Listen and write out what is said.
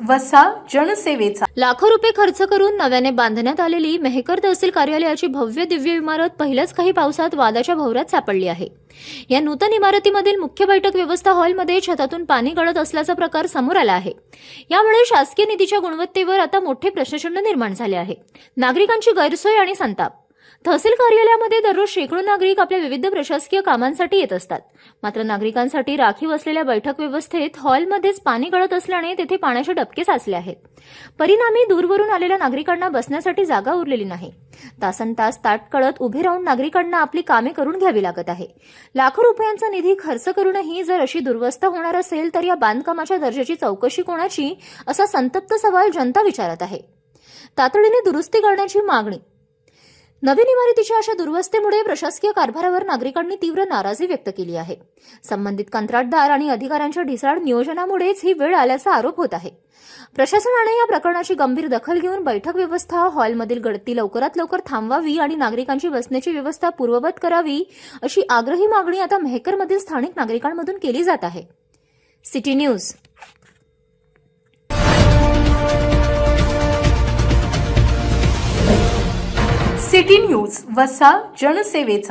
वसा जनसेवेचा. लाखो रुपये खर्च करून नव्याने बांधण्यात आलेली मेहकर तहसील कार्यालयाची भव्य दिव्य इमारत पहिल्याच काही पावसात वादाच्या भोवऱ्यात सापडली आहे. या नूतन इमारतीमधील मुख्य बैठक व्यवस्था हॉलमध्ये छतातून पाणी गळत असल्याचा प्रकार समोर आला आहे. यामुळे शासकीय निधीच्या गुणवत्तेवर आता मोठे प्रश्नचिन्ह निर्माण झाले आहे. नागरिकांची गैरसोय आणि संताप. तहसील कार्यालयामध्ये दररोज शेकडो नागरिक आपल्या विविध प्रशासकीय कामांसाठी येत असतात. मात्र नागरिकांसाठी राखीव असलेल्या बैठक व्यवस्थेत हॉलमध्येच पाणी गळत असल्याने तेथे पाण्याचे डबके साचले आहेत. परिणामी दूरवरून आलेल्या नागरिकांना बसण्यासाठी जागा उरलेली नाही. तासनतास ताट कळत उभे राहून नागरिकांना आपली कामे करून घ्यावी लागत आहे. लाखो रुपयांचा निधी खर्च करूनही जर अशी दुर्वस्था होणार असेल तर या बांधकामाच्या दर्जाची चौकशी कोणाची, असा संतप्त सवाल जनता विचारत आहे. तातडीने दुरुस्ती करण्याची मागणी. नवीन इमारतीच्या अशा दुर्वस्थेमुळे प्रशासकीय कारभारावर नागरिकांनी तीव्र नाराजी व्यक्त केली आहे. संबंधित कंत्राटदार आणि अधिकाऱ्यांच्या ढिसाळ नियोजनामुळेच ही वेळ आल्याचा आरोप होत आहे. प्रशासनाने या प्रकरणाची गंभीर दखल घेऊन बैठक व्यवस्था हॉलमधील गळती लवकरात लवकर थांबवावी आणि नागरिकांची बसण्याची व्यवस्था पूर्ववत करावी, अशी आग्रही मागणी आता मेहकरमधील स्थानिक नागरिकांमधून केली जात आहे. City news. सिटी न्यूज वसा जनसेवेचा.